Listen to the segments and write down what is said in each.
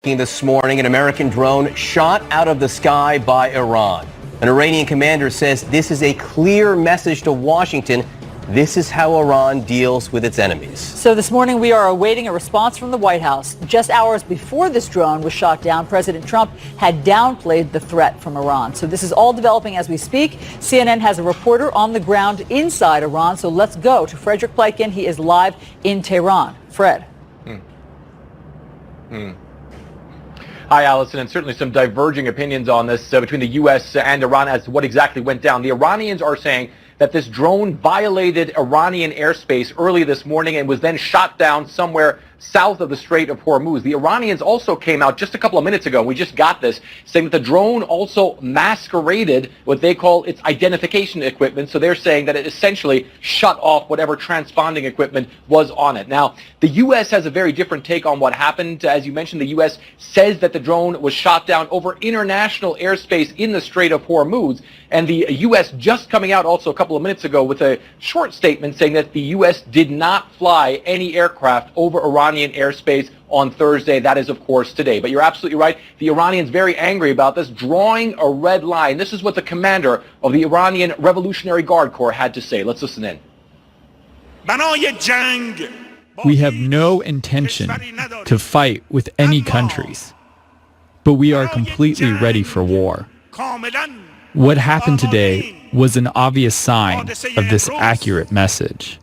This morning, an American drone shot out of the sky by Iran. An Iranian commander says this is a clear message to Washington. This is how Iran deals with its enemies. So this morning, we are awaiting a response from the White House. Just hours before this drone was shot down, President Trump had downplayed the threat from Iran. So this is all developing as we speak. CNN has a reporter on the ground inside Iran. So let's go to Frederick Pleiken. He is live in Tehran. Fred. Hi, Allison, and certainly some diverging opinions on this between the U.S. and Iran as to what exactly went down. The Iranians are saying that this drone violated Iranian airspace early this morning and was then shot down somewhere south of the Strait of Hormuz. The Iranians also came out just a couple of minutes ago, we just got this, saying that the drone also masqueraded what they call its identification equipment. So they're saying that it essentially shut off whatever transponding equipment was on it. Now, the U.S. has a very different take on what happened. As you mentioned, the U.S. says that the drone was shot down over international airspace in the Strait of Hormuz. And the U.S. just coming out also a couple of minutes ago with a short statement saying that the U.S. did not fly any aircraft over Iranian airspace on Thursday. That is, of course, today. But you're absolutely right. The Iranians very angry about this, drawing a red line. This is what the commander of the Iranian Revolutionary Guard Corps had to say. Let's listen in. We have no intention to fight with any countries, but we are completely ready for war. What happened today was an obvious sign of this accurate message.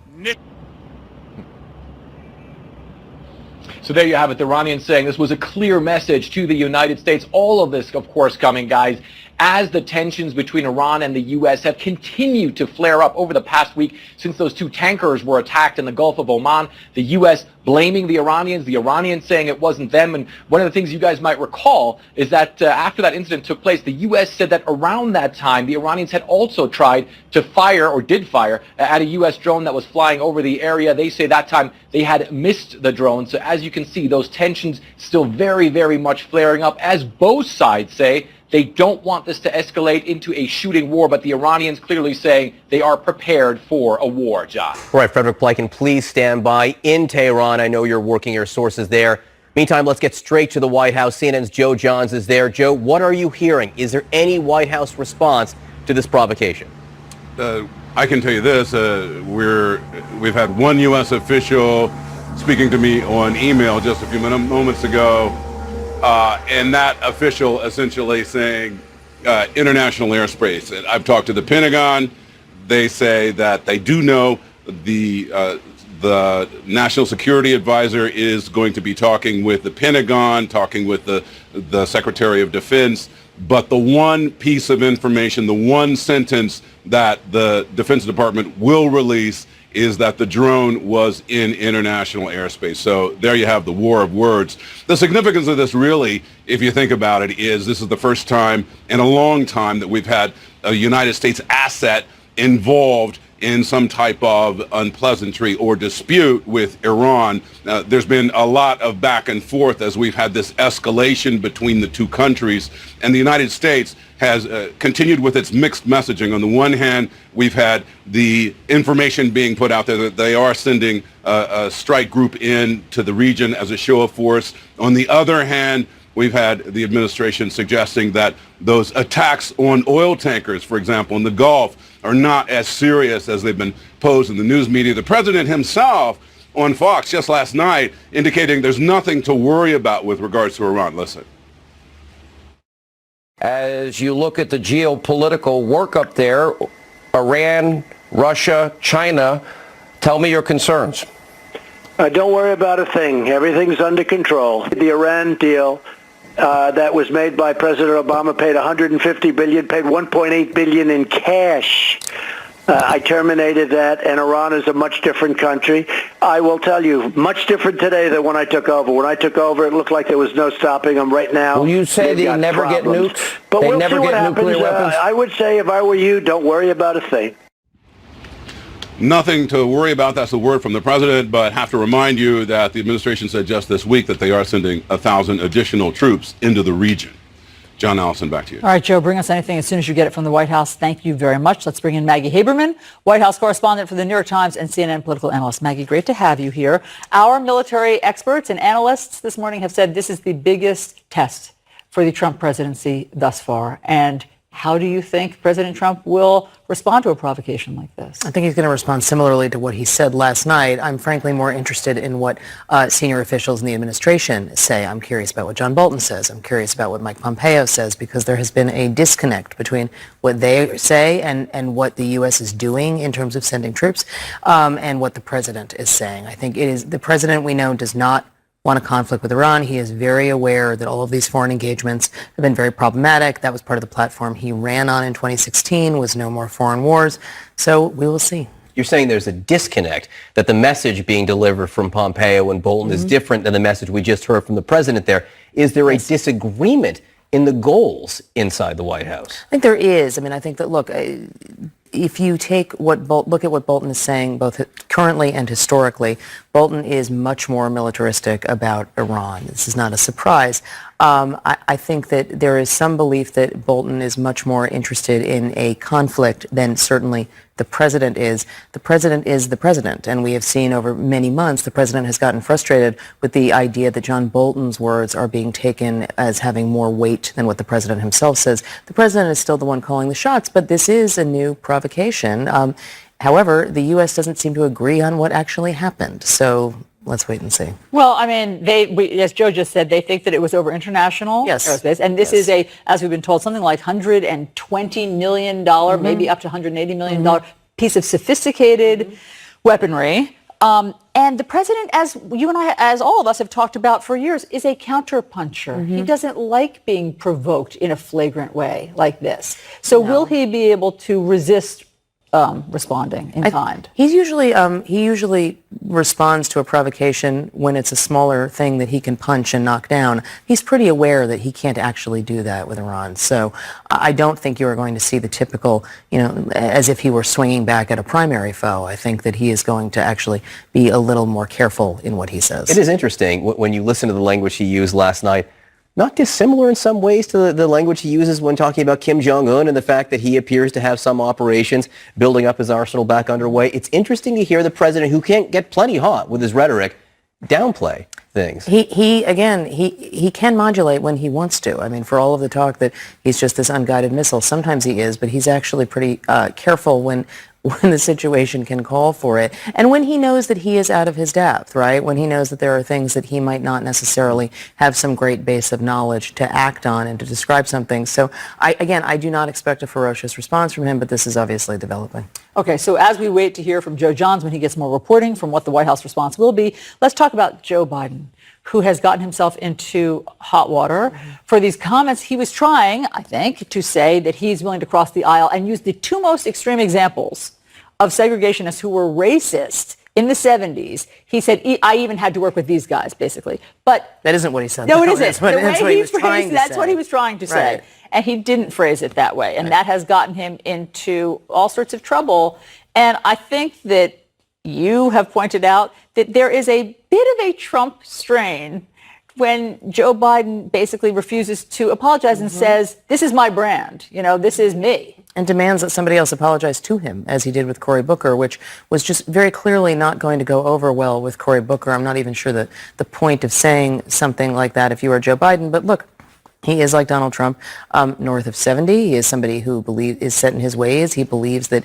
So there you have it, the Iranians saying this was a clear message to the United States. All of this, of course, coming, guys, as the tensions between Iran and the U.S. have continued to flare up over the past week since those two tankers were attacked in the Gulf of Oman. The U.S. blaming the Iranians saying it wasn't them. And one of the things you guys might recall is that after that incident took place, the U.S. said that around that time, the Iranians had also tried to fire, or did fire, at a U.S. drone that was flying over the area. They say that time they had missed the drone. So as you can see, those tensions still very, very much flaring up, as both sides say they don't want this to escalate into a shooting war, but the Iranians clearly saying they are prepared for a war, John. All right, Frederick Pleiken, please stand by in Tehran. I know you're working your sources there. Meantime, let's get straight to the White House. CNN's Joe Johns is there. Joe, what are you hearing? Is there any White House response to this provocation? I can tell you this. We've had one U.S. official speaking to me on email just a few moments ago. And that official essentially saying international airspace. And I've talked to the Pentagon. They say that they do know the National Security Advisor is going to be talking with the Pentagon, talking with the Secretary of Defense. But the one piece of information, the one sentence that the Defense Department will release is that the drone was in international airspace. So there you have the war of words. The significance of this really, if you think about it, is this is the first time in a long time that we've had a United States asset involved in some type of unpleasantry or dispute with Iran. There's been a lot of back and forth as we've had this escalation between the two countries, and the United States has continued with its mixed messaging. On the one hand, we've had the information being put out there that they are sending a strike group in to the region as a show of force. On the other hand, we've had the administration suggesting that those attacks on oil tankers, for example, in the Gulf, are not as serious as they've been posed in the news media. The president himself on Fox just last night indicating there's nothing to worry about with regards to Iran. Listen. As you look at the geopolitical work up there, Iran, Russia, China, tell me your concerns. Don't worry about a thing. Everything's under control. The Iran deal that was made by President Obama paid $150 billion, paid $1.8 billion in cash. I terminated that, and Iran is a much different country. I will tell you, much different today than when I took over. When I took over, it looked like there was no stopping them. Right now, well, you say they never problems. Get nukes? But they we'll never see what get happens. Nuclear weapons? I would say if I were you, don't worry about a thing. Nothing to worry about. That's the word from the president, but have to remind you that the administration said just this week that they are sending 1,000 additional troops into the region. John Allison, back to you. All right, Joe, bring us anything as soon as you get it from the White House. Thank you very much. Let's bring in Maggie Haberman, White House correspondent for the New York Times and CNN political analyst. Maggie, great to have you here. Our military experts and analysts this morning have said this is the biggest test for the Trump presidency thus far. And how do you think President Trump will respond to a provocation like this? I think he's going to respond similarly to what he said last night. I'm frankly more interested in what senior officials in the administration say. I'm curious about what John Bolton says. I'm curious about what Mike Pompeo says, because there has been a disconnect between what they say and what the U.S. is doing in terms of sending troops and what the president is saying. I think it is the president, we know, does not want a conflict with Iran. He is very aware that all of these foreign engagements have been very problematic. That was part of the platform he ran on in 2016, was no more foreign wars. So we will see. You're saying there's a disconnect, that the message being delivered from Pompeo and Bolton is different than the message we just heard from the president there. Is there a disagreement in the goals inside the White House? I think there is. I mean, I think that, look, if you look at what Bolton is saying, both currently and historically, Bolton is much more militaristic about Iran. This is not a surprise. I think that there is some belief that Bolton is much more interested in a conflict than certainly the president is. The president is the president, and we have seen over many months the president has gotten frustrated with the idea that John Bolton's words are being taken as having more weight than what the president himself says. The president is still the one calling the shots, but this is a new provocation. However, the U.S. doesn't seem to agree on what actually happened, so let's wait and see. Well, I mean, as Joe just said, they think that it was over international airspace. And this is as we've been told, something like $120 million, maybe up to $180 million piece of sophisticated weaponry. And the president, as you and I, as all of us have talked about for years, is a counterpuncher. He doesn't like being provoked in a flagrant way like this. So will he be able to resist responding in kind? He usually responds to a provocation when it's a smaller thing that he can punch and knock down. He's pretty aware that he can't actually do that with Iran. So I don't think you are going to see the typical, as if he were swinging back at a primary foe. I think that he is going to actually be a little more careful in what he says. It is interesting when you listen to the language he used last night. Not dissimilar in some ways to the language he uses when talking about Kim Jong-un and the fact that he appears to have some operations building up his arsenal back underway. It's interesting to hear the president, who can get plenty hot with his rhetoric, downplay things. He can modulate when he wants to. I mean, for all of the talk that he's just this unguided missile, sometimes he is, but he's actually pretty careful when the situation can call for it. And when he knows that he is out of his depth, right? When he knows that there are things that he might not necessarily have some great base of knowledge to act on and to describe something. So, I do not expect a ferocious response from him, but this is obviously developing. Okay, so as we wait to hear from Joe Johns when he gets more reporting from what the White House response will be, let's talk about Joe Biden, who has gotten himself into hot water for these comments. He was trying, I think, to say that he's willing to cross the aisle and use the two most extreme examples of segregationists who were racist in the 70s. He said, I even had to work with these guys, basically. But that isn't what he said. No, it isn't. That's what he was trying to say. That's what he was trying to say. And he didn't phrase it that way. And that has gotten him into all sorts of trouble. And I think that you have pointed out that there is a bit of a Trump strain when Joe Biden basically refuses to apologize and says, this is my brand, this is me. And demands that somebody else apologize to him, as he did with Cory Booker, which was just very clearly not going to go over well with Cory Booker. I'm not even sure that the point of saying something like that if you are Joe Biden. But look, he is like Donald Trump, north of 70. He is somebody who is set in his ways. He believes that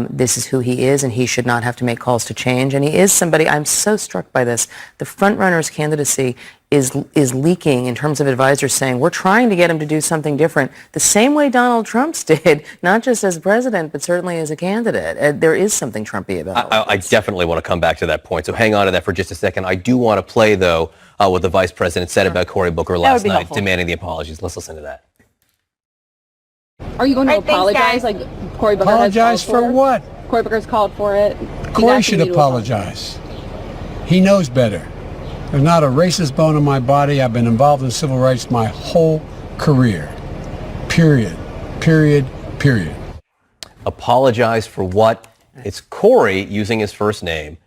this is who he is, and he should not have to make calls to change. And he is somebody, I'm so struck by this. The frontrunner's candidacy is leaking in terms of advisors saying, we're trying to get him to do something different, the same way Donald Trump's did, not just as president, but certainly as a candidate. There is something Trumpy about it. I definitely want to come back to that point, so hang on to that for just a second. I do want to play, though, what the vice president said about Cory Booker last night, helpful. Demanding the apologies. Let's listen to that. Are you going to apologize like Cory Booker apologize has called for what? Cory Booker's called for it. Cory should apologize. He knows better. There's not a racist bone in my body. I've been involved in civil rights my whole career. Period. Period. Period. Apologize for what? It's Cory using his first name,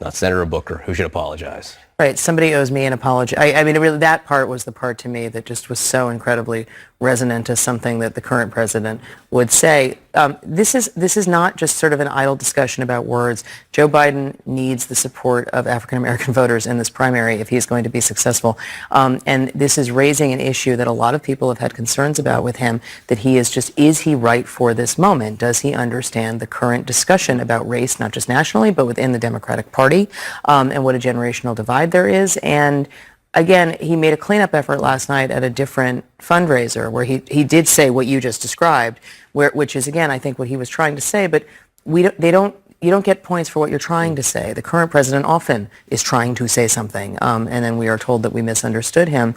not Senator Booker, who should apologize. Right. Somebody owes me an apology. I mean, really, that part was the part to me that just was so incredibly resonant as something that the current president would say. This is not just sort of an idle discussion about words. Joe Biden needs the support of African American voters in this primary if he's going to be successful. And this is raising an issue that a lot of people have had concerns about with him, that he is he right for this moment? Does he understand the current discussion about race, not just nationally, but within the Democratic Party, and what a generational divide there is? And again, he made a cleanup effort last night at a different fundraiser where he did say what you just described, which is, again, I think what he was trying to say, but you don't get points for what you're trying to say. The current president often is trying to say something, and then we are told that we misunderstood him.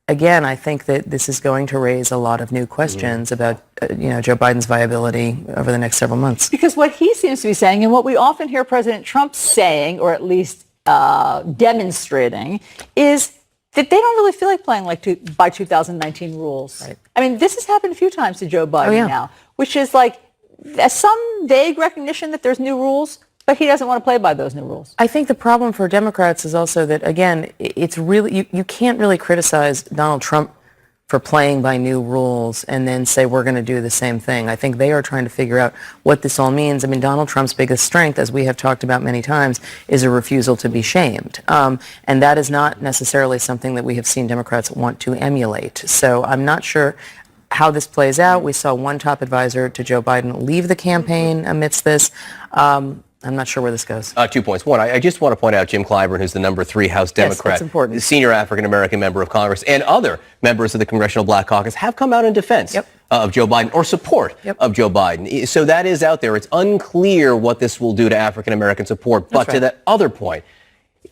Again, I think that this is going to raise a lot of new questions about, Joe Biden's viability over the next several months. Because what he seems to be saying, and what we often hear President Trump saying, or at least demonstrating, is that they don't really feel like playing by 2019 rules. Right. I mean, this has happened a few times to Joe Biden now, which is like some vague recognition that there's new rules, but he doesn't want to play by those new rules. I think the problem for Democrats is also that, again, it's really, you can't really criticize Donald Trump for playing by new rules and then say we're going to do the same thing. I think they are trying to figure out what this all means. I mean, Donald Trump's biggest strength, as we have talked about many times, is a refusal to be shamed. And that is not necessarily something that we have seen Democrats want to emulate. So I'm not sure how this plays out. We saw one top advisor to Joe Biden leave the campaign amidst this. I'm not sure where this goes. 2 points. One, I just want to point out Jim Clyburn, who's the number 3 House Democrat, that's important. senior African-American member of Congress, and other members of the Congressional Black Caucus have come out in defense of Joe Biden, or support of Joe Biden. So that is out there. It's unclear what this will do to African-American support. But to that other point,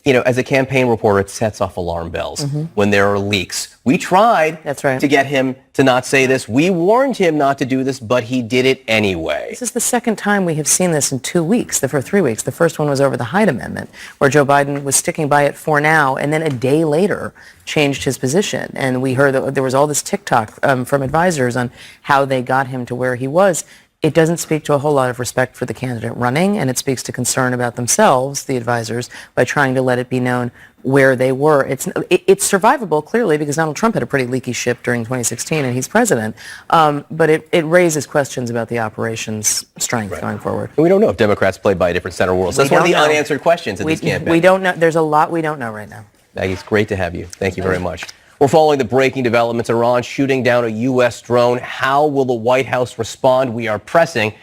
as a campaign reporter, it sets off alarm bells when there are leaks. We tried to get him to not say this. We warned him not to do this, but he did it anyway. This is the second time we have seen this in 2 weeks, for 3 weeks. The first one was over the Hyde Amendment, where Joe Biden was sticking by it for now, and then a day later changed his position. And we heard that there was all this TikTok from advisors on how they got him to where he was. It doesn't speak to a whole lot of respect for the candidate running, and it speaks to concern about themselves, the advisors, by trying to let it be known where they were. It's survivable, clearly, because Donald Trump had a pretty leaky ship during 2016, and he's president. But it raises questions about the operation's strength going forward. And we don't know if Democrats play by a different set of rules. That's one of the unanswered questions in this campaign. We don't know. There's a lot we don't know right now. Maggie, it's great to have you. Thank you very much. We're following the breaking developments. Iran shooting down a U.S. drone. How will the White House respond? We are pressing.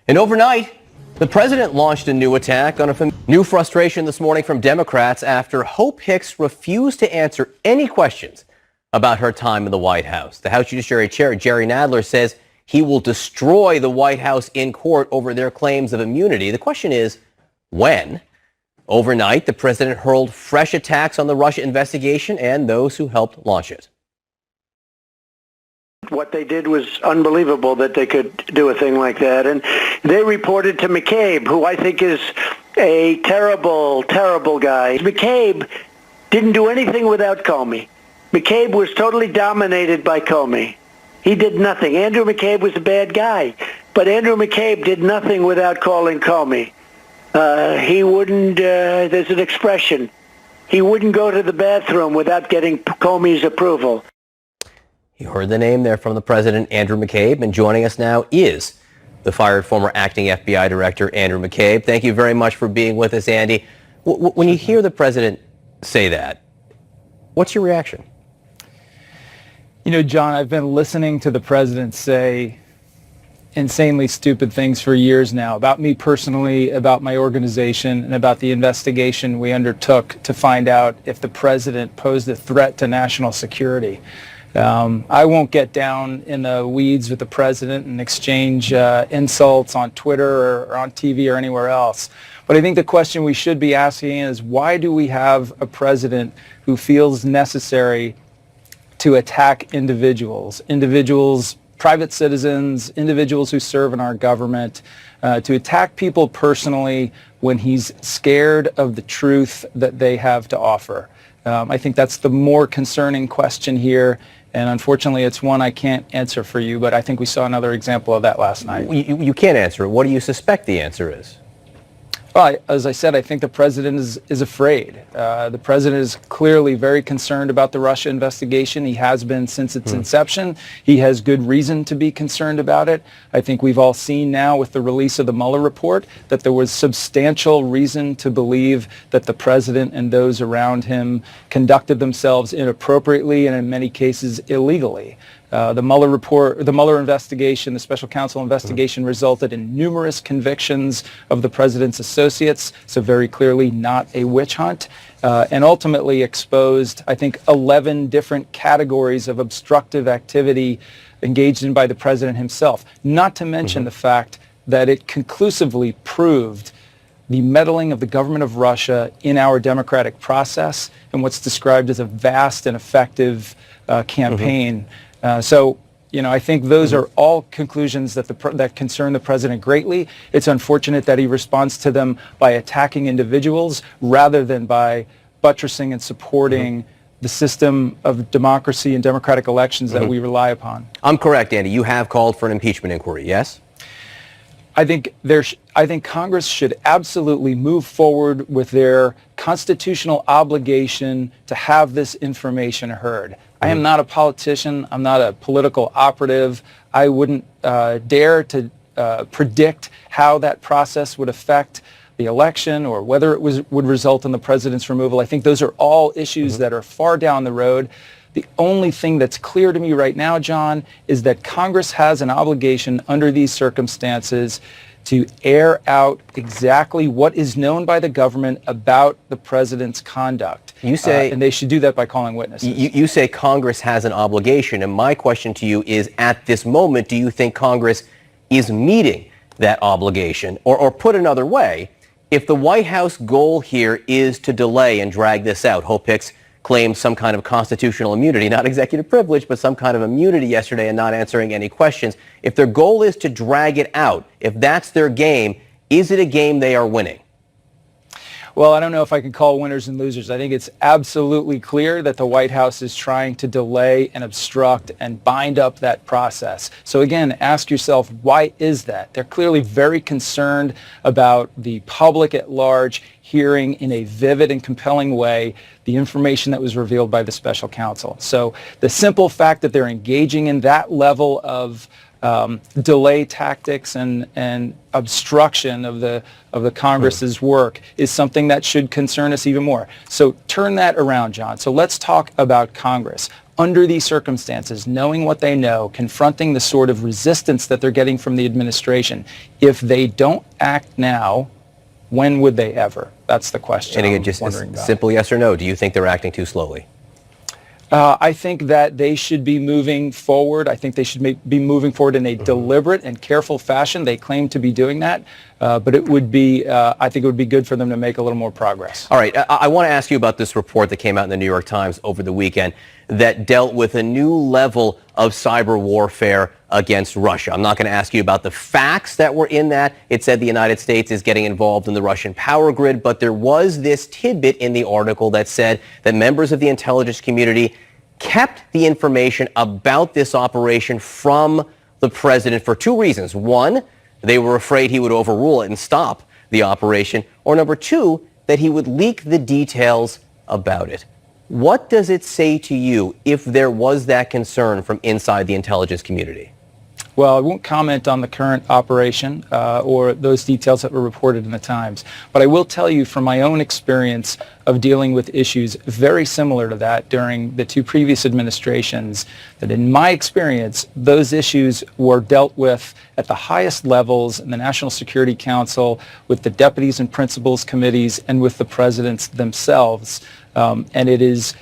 And overnight, the president launched a new attack on a new frustration this morning from Democrats after Hope Hicks refused to answer any questions about her time in the White House. The House Judiciary Chair, Jerry Nadler, says he will destroy the White House in court over their claims of immunity. The question is, when? Overnight, the president hurled fresh attacks on the Russia investigation and those who helped launch it. What they did was unbelievable, that they could do a thing like that. And they reported to McCabe, who I think is a terrible, terrible guy. McCabe didn't do anything without Comey. McCabe was totally dominated by Comey. He did nothing. Andrew McCabe was a bad guy, but Andrew McCabe did nothing without calling Comey. He wouldn't, there's an expression, he wouldn't go to the bathroom without getting Comey's approval. You heard the name there from the president, Andrew McCabe, and joining us now is the fired former acting FBI director, Andrew McCabe. Thank you very much for being with us, Andy. When you hear the president say that, what's your reaction? John, I've been listening to the president say insanely stupid things for years now about me personally, about my organization, and about the investigation we undertook to find out if the president posed a threat to national security. I won't get down in the weeds with the president and exchange insults on Twitter or on TV or anywhere else. But I think the question we should be asking is, why do we have a president who feels necessary to attack individuals, private citizens, individuals who serve in our government, to attack people personally when he's scared of the truth that they have to offer? I think that's the more concerning question here, and unfortunately it's one I can't answer for you, but I think we saw another example of that last night. You can't answer it. What do you suspect the answer is? Well, as I said, I think the president is afraid. The president is clearly very concerned about the Russia investigation. He has been since its inception. He has good reason to be concerned about it. I think we've all seen now with the release of the Mueller report that there was substantial reason to believe that the president and those around him conducted themselves inappropriately and in many cases illegally. The Mueller report, the Mueller investigation, the special counsel investigation resulted in numerous convictions of the president's associates, so very clearly not a witch hunt, and ultimately exposed, I think, 11 different categories of obstructive activity engaged in by the president himself, not to mention the fact that it conclusively proved the meddling of the government of Russia in our democratic process and what's described as a vast and effective campaign. So, you know, I think those are all conclusions that that concern the president greatly. It's unfortunate that he responds to them by attacking individuals rather than by buttressing and supporting the system of democracy and democratic elections that we rely upon. I'm correct, Andy. You have called for an impeachment inquiry, yes? I think Congress should absolutely move forward with their constitutional obligation to have this information heard. I am not a politician. I'm not a political operative. I wouldn't dare to predict how that process would affect the election or whether it would result in the president's removal. I think those are all issues that are far down the road. The only thing that's clear to me right now, John, is that Congress has an obligation under these circumstances to air out exactly what is known by the government about the president's conduct. You say, and they should do that by calling witnesses. You say Congress has an obligation, and my question to you is, at this moment, do you think Congress is meeting that obligation? Or put another way, if the White House goal here is to delay and drag this out, Hope Hicks claimed some kind of constitutional immunity, not executive privilege, but some kind of immunity yesterday and not answering any questions. If their goal is to drag it out, if that's their game, is it a game they are winning? Well, I don't know if I can call winners and losers. I think it's absolutely clear that the White House is trying to delay and obstruct and bind up that process. So again, ask yourself, why is that? They're clearly very concerned about the public at large hearing in a vivid and compelling way the information that was revealed by the special counsel. So the simple fact that they're engaging in that level of delay tactics and obstruction of the Congress's work is something that should concern us even more. So turn that around, John. So let's talk about Congress. Under these circumstances, knowing what they know, confronting the sort of resistance that they're getting from the administration, if they don't act now, when would they ever? That's the question. And again, just a simple yes or no. Do you think they're acting too slowly? I think that they should be moving forward. I think they should be moving forward in a deliberate and careful fashion. They claim to be doing that, but it would be, I think it would be good for them to make a little more progress. All right. I want to ask you about this report that came out in the New York Times over the weekend that dealt with a new level of cyber warfare against Russia. I'm not going to ask you about the facts that were in that. It said the United States is getting involved in the Russian power grid, but there was this tidbit in the article that said that members of the intelligence community kept the information about this operation from the president for two reasons. One, they were afraid he would overrule it and stop the operation. Or number two, that he would leak the details about it. What does it say to you if there was that concern from inside the intelligence community? Well, I won't comment on the current operation or those details that were reported in the Times, but I will tell you from my own experience of dealing with issues very similar to that during the two previous administrations, that in my experience, those issues were dealt with at the highest levels in the National Security Council, with the deputies and principals committees, and with the presidents themselves. And it is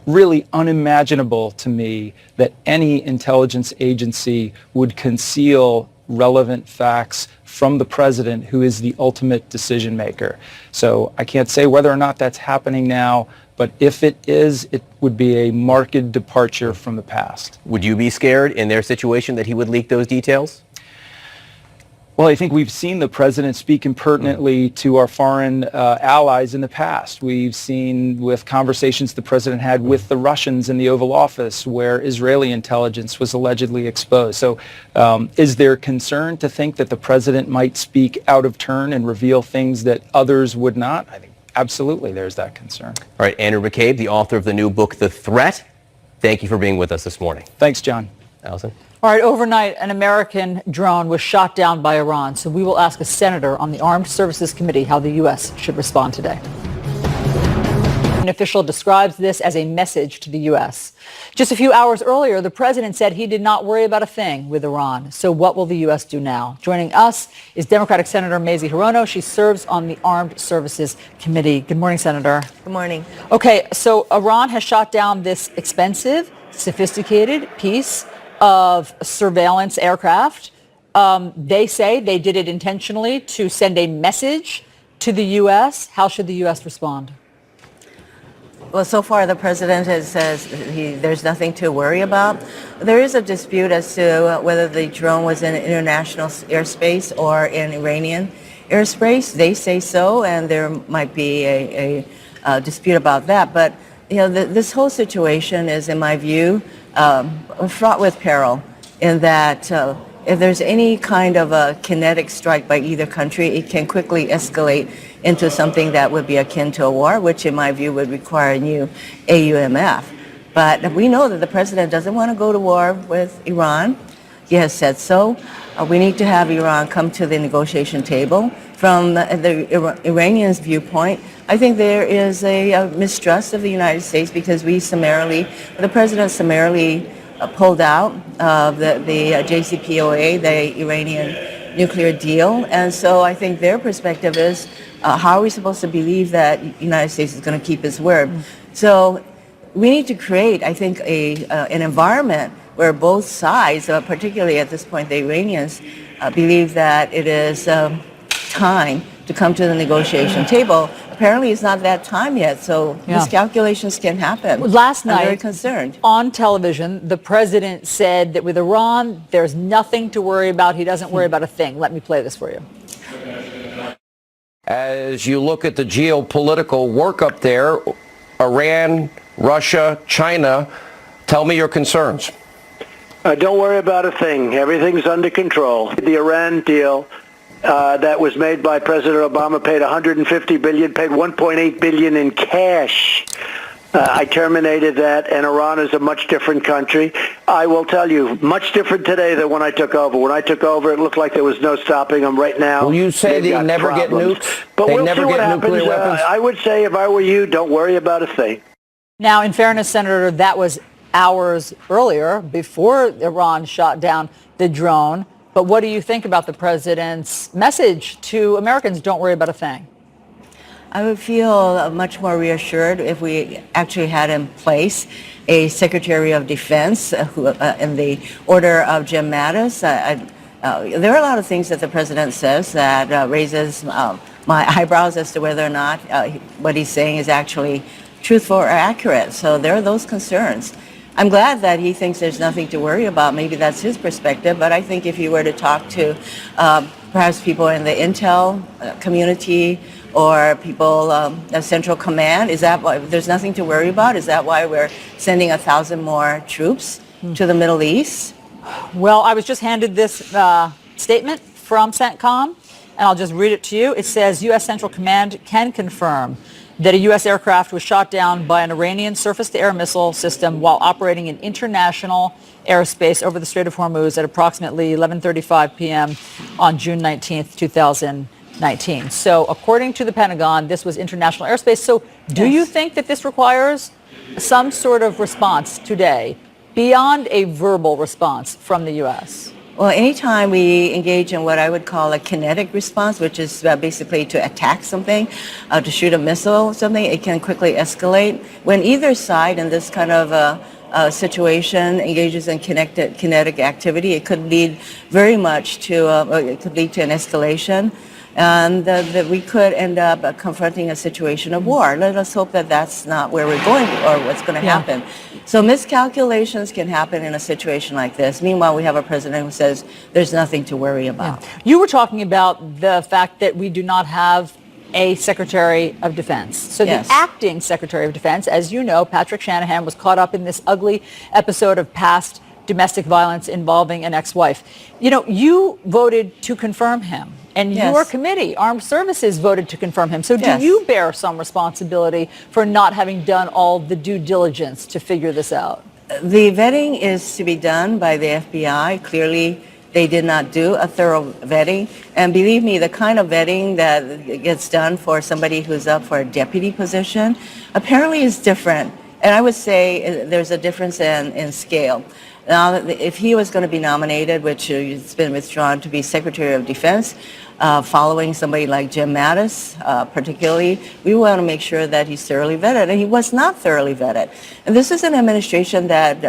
really unimaginable to me that any intelligence agency would conceal relevant facts from the president, who is the ultimate decision maker. So I can't say whether or not that's happening now, but if it is, it would be a marked departure from the past. Would you be scared in their situation that he would leak those details? Well, I think we've seen the president speak impertinently to our foreign allies in the past. We've seen with conversations the president had with the Russians in the Oval Office where Israeli intelligence was allegedly exposed. So is there concern to think that the president might speak out of turn and reveal things that others would not? I think absolutely there's that concern. All right, Andrew McCabe, the author of the new book, The Threat. Thank you for being with us this morning. Thanks, John. Allison? All right, overnight, an American drone was shot down by Iran. So we will ask a senator on the Armed Services Committee how the U.S. should respond today. An official describes this as a message to the U.S. Just a few hours earlier, the president said he did not worry about a thing with Iran. So what will the U.S. do now? Joining us is Democratic Senator Mazie Hirono. She serves on the Armed Services Committee. Good morning, Senator. Good morning. Okay, so Iran has shot down this expensive, sophisticated piece of surveillance aircraft. They say they did it intentionally to send a message to the U.S. How should the U.S. respond? Well, so far the president says there's nothing to worry about. There is a dispute as to whether the drone was in international airspace or in Iranian airspace. They say so, and there might be a dispute about that. But this whole situation is, in my view, fraught with peril in that if there's any kind of a kinetic strike by either country, it can quickly escalate into something that would be akin to a war, which in my view would require a new AUMF. But we know that the president doesn't want to go to war with Iran. He has said so. We need to have Iran come to the negotiation table. From the Iranians' viewpoint, I think there is a mistrust of the United States because the president summarily pulled out of the JCPOA, the Iranian nuclear deal. And so I think their perspective is, how are we supposed to believe that the United States is going to keep its word? So we need to create, I think, an environment where both sides, particularly at this point the Iranians, believe that it is time to come to the negotiation table. Apparently it's not that time yet, so miscalculations can happen. Last night, I'm very concerned. On television, the president said that with Iran, there's nothing to worry about. He doesn't worry about a thing. Let me play this for you. As you look at the geopolitical workup there, Iran, Russia, China, tell me your concerns. Don't worry about a thing. Everything's under control. The Iran deal that was made by President Obama paid $150 billion, paid $1.8 billion in cash. I terminated that, and Iran is a much different country. I will tell you, much different today than when I took over. When I took over, it looked like there was no stopping them. Right now, will you say they never get nukes? But we'll never see what get happens. nuclear weapons? I would say, if I were you, don't worry about a thing. Now, in fairness, Senator, that was hours earlier, before Iran shot down the drone. But what do you think about the president's message to Americans? Don't worry about a thing. I would feel much more reassured if we actually had in place a Secretary of Defense who, in the order of Jim Mattis. There are a lot of things that the president says that raises my eyebrows as to whether or not what he's saying is actually truthful or accurate. So there are those concerns. I'm glad that he thinks there's nothing to worry about. Maybe that's his perspective, but I think if you were to talk to perhaps people in the intel community or people at Central Command, is that why there's nothing to worry about? Is that why we're sending 1,000 more troops to the Middle East? Well, I was just handed this statement from CENTCOM, and I'll just read it to you. It says, U.S. Central Command can confirm that a U.S. aircraft was shot down by an Iranian surface-to-air missile system while operating in international airspace over the Strait of Hormuz at approximately 11:35 p.m. on June 19th, 2019. So according to the Pentagon, this was international airspace. So do you think that this requires some sort of response today beyond a verbal response from the U.S.? Well, anytime we engage in what I would call a kinetic response, which is basically to attack something, to shoot a missile, something, it can quickly escalate. When either side in this kind of a situation engages in kinetic activity, it could lead very much to, it could lead to an escalation. And that we could end up confronting a situation of war. Let us hope that that's not where we're going or what's going to happen. So miscalculations can happen in a situation like this. Meanwhile, we have a president who says there's nothing to worry about. Yeah. You were talking about the fact that we do not have a Secretary of Defense. So Yes. the acting Secretary of Defense, as you know, Patrick Shanahan, was caught up in this ugly episode of past domestic violence involving an ex-wife. You know, you voted to confirm him. And Yes. your committee, Armed Services, voted to confirm him. So do Yes. you bear some responsibility for not having done all the due diligence to figure this out? The vetting is to be done by the FBI. Clearly, they did not do a thorough vetting. And believe me, the kind of vetting that gets done for somebody who's up for a deputy position apparently is different. And I would say there's a difference in scale. Now, if he was going to be nominated, which has been withdrawn to be Secretary of Defense, following somebody like Jim Mattis, particularly, we want to make sure that he's thoroughly vetted, and he was not thoroughly vetted. And this is an administration that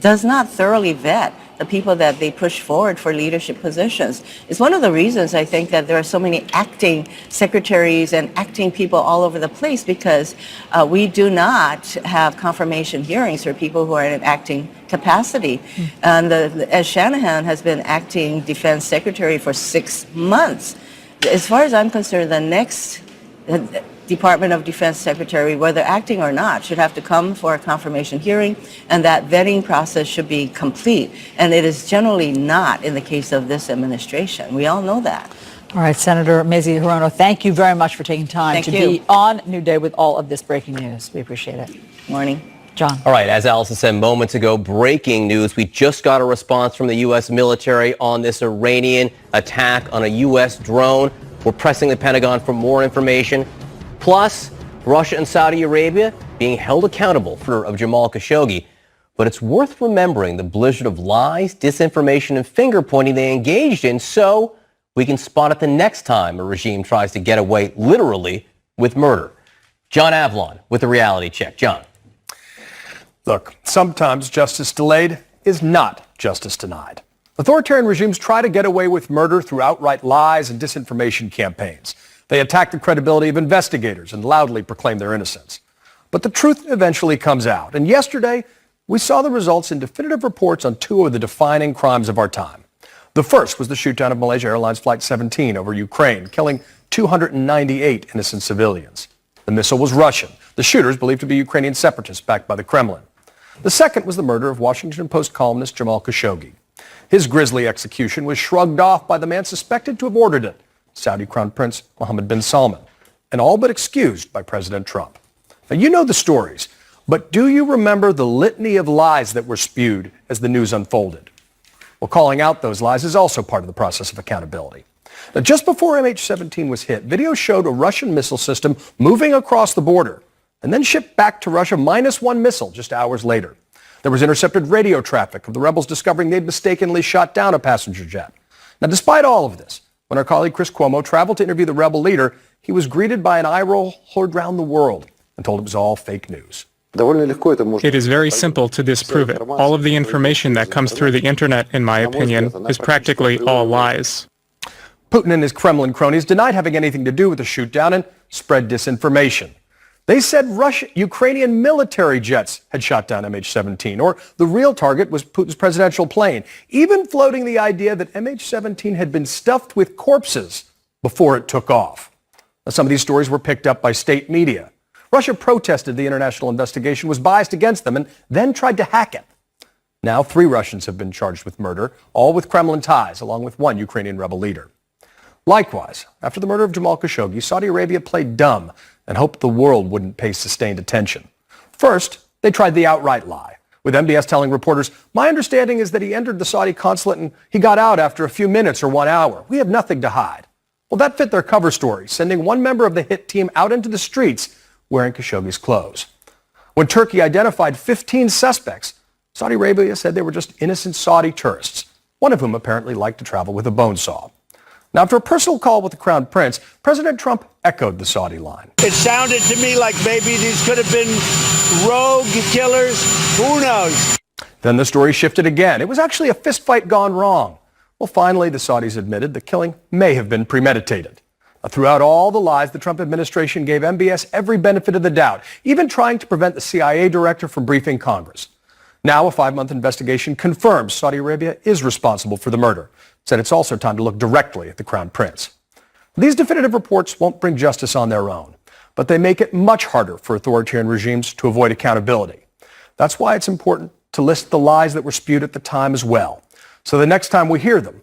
does not thoroughly vet the people that they push forward for leadership positions. It's one of the reasons I think that there are so many acting secretaries and acting people all over the place, because we do not have confirmation hearings for people who are in an acting capacity. And as Shanahan has been acting defense secretary for 6 months, as far as I'm concerned, the next Department of Defense secretary, whether acting or not, should have to come for a confirmation hearing, and that vetting process should be complete. And it is generally not in the case of this administration. We all know that. All right, Senator Mazie Hirono, thank you very much for taking time be on New Day with all of this breaking news. We appreciate it. Morning. John. All right, as Allison said moments ago, breaking news. We just got a response from the U.S. military on this Iranian attack on a U.S. drone. We're pressing the Pentagon for more information. Plus, Russia and Saudi Arabia being held accountable for the murder of Jamal Khashoggi. But it's worth remembering the blizzard of lies, disinformation, and finger-pointing they engaged in, so we can spot it the next time a regime tries to get away, literally, with murder. John Avlon with a reality check. John. Look, sometimes justice delayed is not justice denied. Authoritarian regimes try to get away with murder through outright lies and disinformation campaigns. They attack the credibility of investigators and loudly proclaim their innocence. But the truth eventually comes out. And yesterday, we saw the results in definitive reports on two of the defining crimes of our time. The first was the shootdown of Malaysia Airlines Flight 17 over Ukraine, killing 298 innocent civilians. The missile was Russian. The shooters believed to be Ukrainian separatists backed by the Kremlin. The second was the murder of Washington Post columnist Jamal Khashoggi. His grisly execution was shrugged off by the man suspected to have ordered it, Saudi Crown Prince Mohammed bin Salman, and all but excused by President Trump. Now, you know the stories, but do you remember the litany of lies that were spewed as the news unfolded? Well, calling out those lies is also part of the process of accountability. Now, just before MH17 was hit, video showed a Russian missile system moving across the border and then shipped back to Russia minus one missile just hours later. There was intercepted radio traffic of the rebels discovering they'd mistakenly shot down a passenger jet. Now, despite all of this, when our colleague Chris Cuomo traveled to interview the rebel leader, he was greeted by an eye roll heard round the world and told it was all fake news. It is very simple to disprove it. All of the information that comes through the internet, in my opinion, is practically all lies. Putin and his Kremlin cronies denied having anything to do with the shootdown and spread disinformation. They said Ukrainian military jets had shot down MH17, or the real target was Putin's presidential plane, even floating the idea that MH17 had been stuffed with corpses before it took off. Now, some of these stories were picked up by state media. Russia protested the international investigation was biased against them and then tried to hack it. Now 3 Russians have been charged with murder, all with Kremlin ties, along with one Ukrainian rebel leader. Likewise, after the murder of Jamal Khashoggi, Saudi Arabia played dumb and hoped the world wouldn't pay sustained attention. First, they tried the outright lie, with MBS telling reporters, "My understanding is that he entered the Saudi consulate and he got out after a few minutes or 1 hour. We have nothing to hide." Well, that fit their cover story, sending one member of the hit team out into the streets wearing Khashoggi's clothes. When Turkey identified 15 suspects, Saudi Arabia said they were just innocent Saudi tourists, one of whom apparently liked to travel with a bone saw. Now, after a personal call with the Crown Prince, President Trump echoed the Saudi line. It sounded to me like maybe these could have been rogue killers. Who knows? Then the story shifted again. It was actually a fistfight gone wrong. Well, finally, the Saudis admitted the killing may have been premeditated. Throughout all the lies, the Trump administration gave MBS every benefit of the doubt, even trying to prevent the CIA director from briefing Congress. Now, a 5-month investigation confirms Saudi Arabia is responsible for the murder. Said it's also time to look directly at the Crown Prince. These definitive reports won't bring justice on their own, but they make it much harder for authoritarian regimes to avoid accountability. That's why it's important to list the lies that were spewed at the time as well. So the next time we hear them,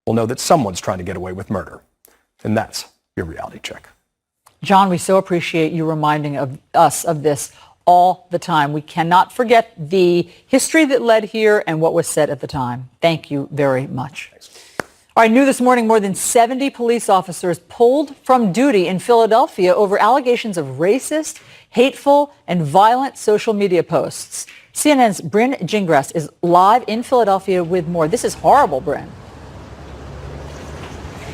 we'll know that someone's trying to get away with murder. And that's your reality check. John, we so appreciate you reminding us of this all the time. We cannot forget the history that led here and what was said at the time. Thank you very much. Thanks. All right, new this morning, more than 70 police officers pulled from duty in Philadelphia over allegations of racist, hateful, and violent social media posts. CNN's Bryn Gingras is live in Philadelphia with more. This is horrible, Bryn.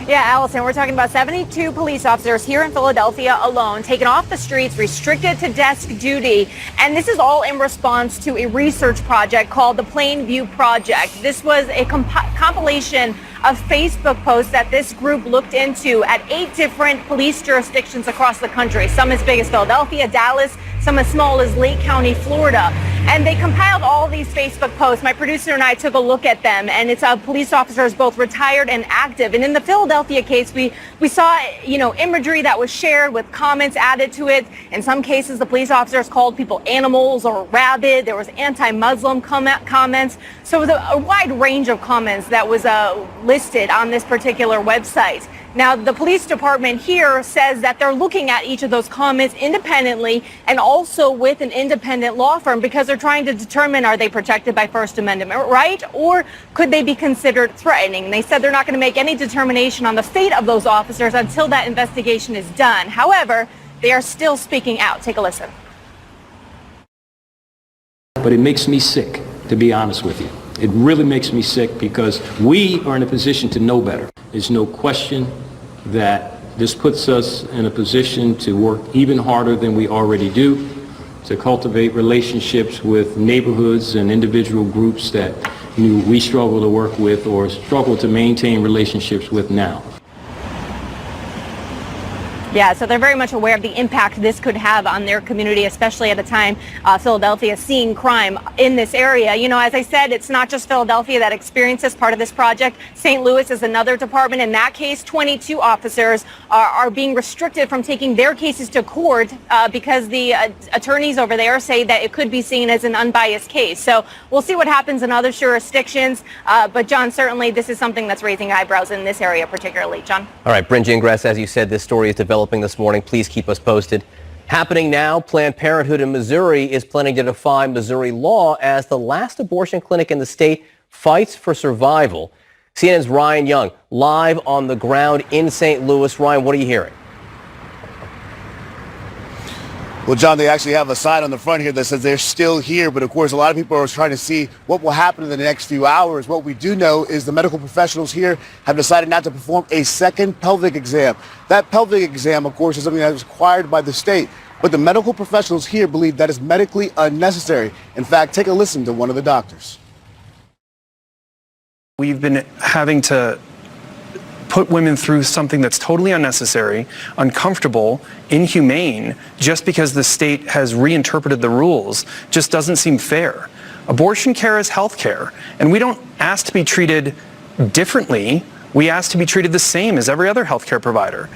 Yeah, Allison, we're talking about 72 police officers here in Philadelphia alone, taken off the streets, restricted to desk duty. And this is all in response to a research project called the Plainview Project. This was a compilation of Facebook posts that this group looked into at 8 different police jurisdictions across the country, some as big as Philadelphia, Dallas, some as small as Lake County, Florida. And they compiled all these Facebook posts. My producer and I took a look at them, and it's police officers, both retired and active. And in the Philadelphia case, we saw, imagery that was shared with comments added to it. In some cases, the police officers called people animals or rabid. There was anti-Muslim comments. So it was a wide range of comments that was listed on this particular website. Now, the police department here says that they're looking at each of those comments independently and also with an independent law firm because they're trying to determine, are they protected by First Amendment right, or could they be considered threatening? And they said they're not going to make any determination on the fate of those officers until that investigation is done. However, they are still speaking out. Take a listen. But it makes me sick, to be honest with you. It really makes me sick because we are in a position to know better. There's no question that this puts us in a position to work even harder than we already do, to cultivate relationships with neighborhoods and individual groups that we struggle to work with or struggle to maintain relationships with now. Yeah, so they're very much aware of the impact this could have on their community, especially at a time Philadelphia seeing crime in this area. As I said, it's not just Philadelphia that experiences part of this project. St. Louis is another department. In that case, 22 officers are being restricted from taking their cases to court because the attorneys over there say that it could be seen as an unbiased case. So we'll see what happens in other jurisdictions. But, John, certainly this is something that's raising eyebrows in this area particularly. John? All right, Bryn Gingras, as you said, this story is developing this morning. Please keep us posted. Happening now, Planned Parenthood in Missouri is planning to defy Missouri law as the last abortion clinic in the state fights for survival. CNN's Ryan Young, live on the ground in St. Louis. Ryan, what are you hearing? Well, John, they actually have a sign on the front here that says they're still here. But, of course, a lot of people are trying to see what will happen in the next few hours. What we do know is the medical professionals here have decided not to perform a second pelvic exam. That pelvic exam, of course, is something that is required by the state. But the medical professionals here believe that is medically unnecessary. In fact, take a listen to one of the doctors. We've been having to put women through something that's totally unnecessary, uncomfortable, inhumane, just because the state has reinterpreted the rules just doesn't seem fair. Abortion care is health care, and we don't ask to be treated differently. We ask to be treated the same as every other health care provider.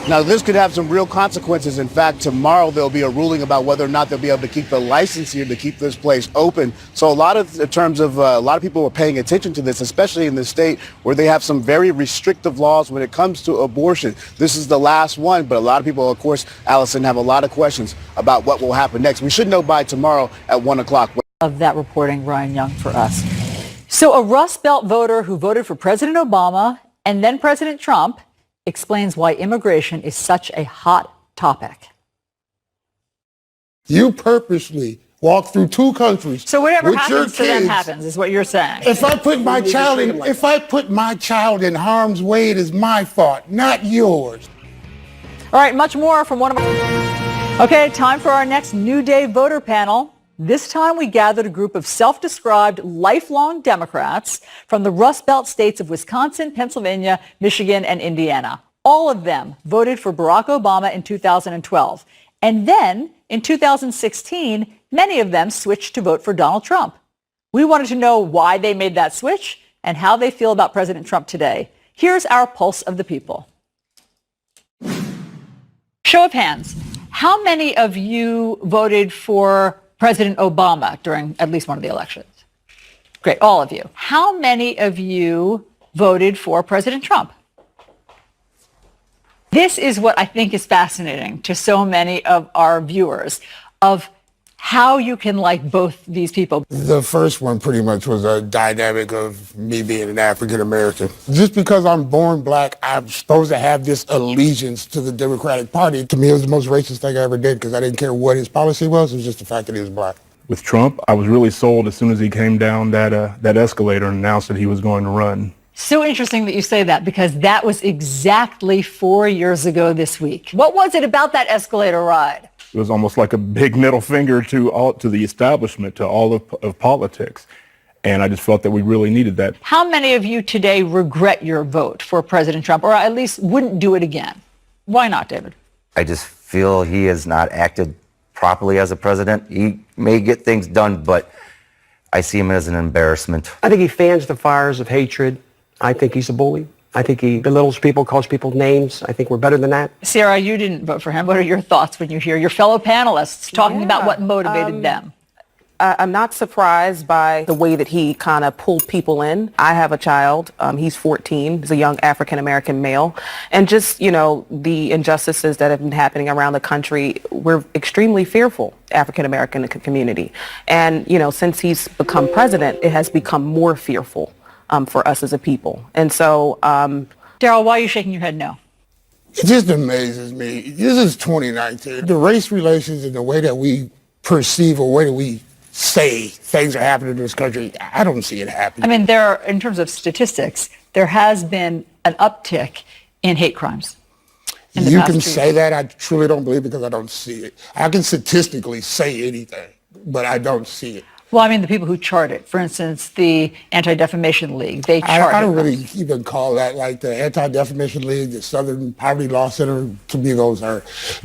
Now, this could have some real consequences. In fact, tomorrow there'll be a ruling about whether or not they'll be able to keep the license here to keep this place open. So a lot of people are paying attention to this, especially in the state where they have some very restrictive laws when it comes to abortion. This is the last one, but a lot of people, of course, Allison, have a lot of questions about what will happen next. We should know by tomorrow at 1 o'clock. Of that reporting, Ryan Young, for us. So a Rust Belt voter who voted for President Obama and then President Trump explains why immigration is such a hot topic. You purposely walk through 2 countries. So whatever with happens to your them kids. happens, is what you're saying. If I put my child in harm's way, it is my fault, not yours. All right, much more from one of our... Okay, time for our next New Day voter panel. This time we gathered a group of self-described lifelong Democrats from the Rust Belt states of Wisconsin, Pennsylvania, Michigan, and Indiana. All of them voted for Barack Obama in 2012. And then in 2016, many of them switched to vote for Donald Trump. We wanted to know why they made that switch and how they feel about President Trump today. Here's our pulse of the people. Show of hands. How many of you voted for President Obama during at least one of the elections? Great, all of you. How many of you voted for President Trump? This is what I think is fascinating to so many of our viewers, of how you can like both these people. The first one pretty much was a dynamic of me being an African American. Just because I'm born black, I'm supposed to have this allegiance to the Democratic Party. To me, it was the most racist thing I ever did because I didn't care what his policy was. It was just the fact that he was black. With Trump, I was really sold as soon as he came down that escalator and announced that he was going to run. So interesting that you say that, because that was exactly 4 years ago this week. What was it about that escalator ride? It was almost like a big middle finger to the establishment, to all of politics. And I just felt that we really needed that. How many of you today regret your vote for President Trump, or at least wouldn't do it again? Why not, David? I just feel he has not acted properly as a president. He may get things done, but I see him as an embarrassment. I think he fans the fires of hatred. I think he's a bully. I think he belittles people, calls people names. I think we're better than that. Sarah, you didn't vote for him. What are your thoughts when you hear your fellow panelists talking about what motivated them? I'm not surprised by the way that he kind of pulled people in. I have a child. He's 14. He's a young African-American male. And just, the injustices that have been happening around the country, we're extremely fearful, African-American community. And, since he's become president, it has become more fearful for us as a people. And so... Daryl, why are you shaking your head no? It just amazes me. This is 2019. The race relations and the way that we perceive or way that we say things are happening in this country, I don't see it happening. I mean, in terms of statistics, there has been an uptick in hate crimes. You can say that. I truly don't believe it because I don't see it. I can statistically say anything, but I don't see it. Well, I mean, the people who chart it, for instance, the Anti-Defamation League, they chart it. I don't really even call that, like the Anti-Defamation League, the Southern Poverty Law Center. To me, those are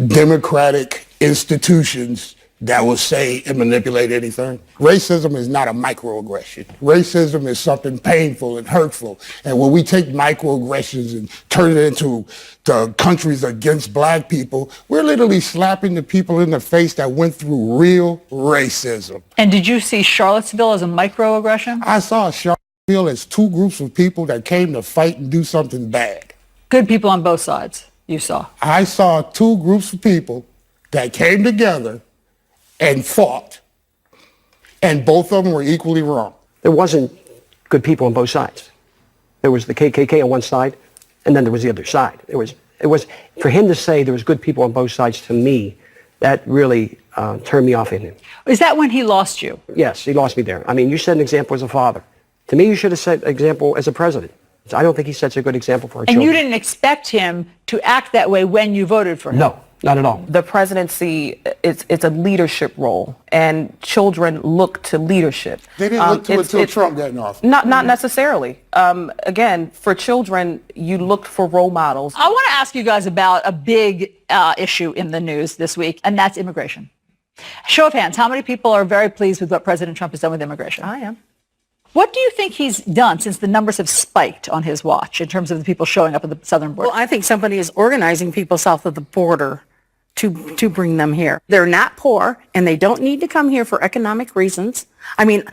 democratic institutions that will say and manipulate anything. Racism is not a microaggression. Racism is something painful and hurtful. And when we take microaggressions and turn it into the countries against black people, we're literally slapping the people in the face that went through real racism. And did you see Charlottesville as a microaggression? I saw Charlottesville as two groups of people that came to fight and do something bad. Good people on both sides, you saw. I saw two groups of people that came together and fought, and both of them were equally wrong. There wasn't good people on both sides. There was the KKK on one side, and then there was the other side. It was for him to say there was good people on both sides. To me, that really turned me off in him. Is that when he lost you? Yes, he lost me there. I mean, you set an example as a father. To me, you should have set an example as a president. I don't think he sets a good example for our children. And you didn't expect him to act that way when you voted for him? No. Not at all. The presidency, it's a leadership role, and children look to leadership. They didn't look to it until Trump got in office. Not necessarily. Again, for children, you look for role models. I want to ask you guys about a big issue in the news this week, and that's immigration. Show of hands, how many people are very pleased with what President Trump has done with immigration? I am. What do you think he's done since the numbers have spiked on his watch in terms of the people showing up at the southern border? Well, I think somebody is organizing people south of the border to bring them here. They're not poor, and they don't need to come here for economic reasons. I mean,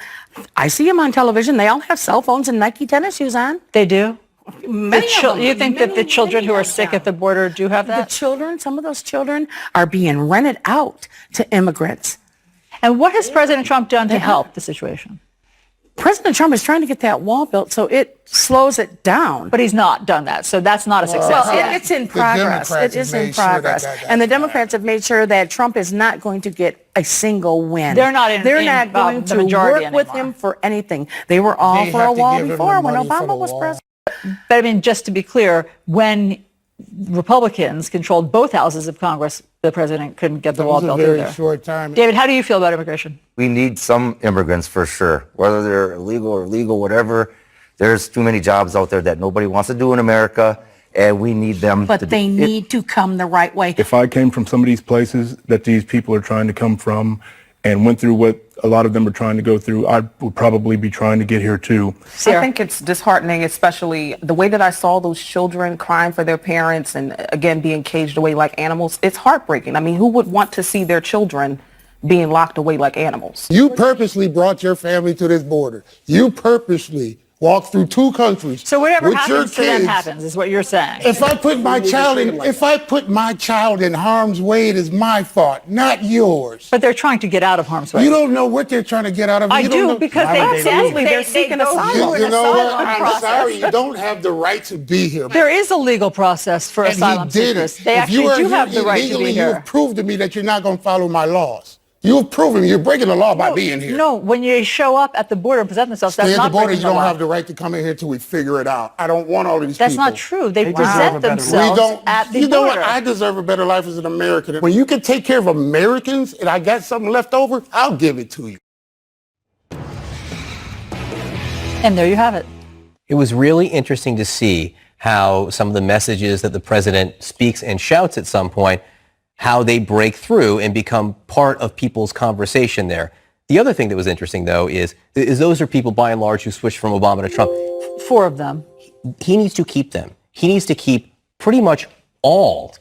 I see them on television. They all have cell phones and Nike tennis shoes on. They do? You think that the children who are sick at the border do have that? The children, some of those children are being rented out to immigrants. And what has President Trump done to help the situation? President Trump is trying to get that wall built so it slows it down. But he's not done that, so that's not a success. Well, it's in progress. It is in progress. And the Democrats have made sure that Trump is not going to get a single win. They're not going to work with him for anything. They were all for a wall before when Obama was president. But I mean, just to be clear, when Republicans controlled both houses of Congress the president couldn't get the That wall was a built very either. short time. David, how do you feel about immigration? We need some immigrants for sure, whether they're illegal or legal, whatever. There's too many jobs out there that nobody wants to do in America, and we need them. But they need to come the right way. If I came from some of these places that these people are trying to come from and went through what a lot of them are trying to go through, I would probably be trying to get here too. I think it's disheartening, especially the way that I saw those children crying for their parents and again being caged away like animals. It's heartbreaking. I mean, who would want to see their children being locked away like animals? You purposely brought your family to this border. You purposely walked through 2 countries. So whatever with your happens to them kids. happens, is what you're saying. If I put my child in harm's way, it is my fault, not yours. But they're trying to get out of harm's way. You don't know what they're trying to get out of. I You do, don't know. because Why they would absolutely, leave? they're seeking asylum. You know what? Asylum I'm process. sorry. You don't have the right to be here. There is a legal process for And asylum he did seekers. it. They If you actually are do have here the right to illegally, be here. You've proved to me that you're not going to follow my laws. You've proven you're breaking the law by being here. No, when you show up at the border and present themselves, Stay that's at not the border. breaking You don't the law. have the right to come in here till we figure it out. I don't want all of these That's people. not true. They Wow. present themselves at the You know what? border. I deserve a better life as an American. When you can take care of Americans and I got something left over, I'll give it to you. And there you have it. It was really interesting to see how some of the messages that the president speaks and shouts at some point, how they break through and become part of people's conversation there. The other thing that was interesting, though, is those are people, by and large, who switched from Obama to Trump. 4 of them. He needs to keep them. He needs to keep pretty much all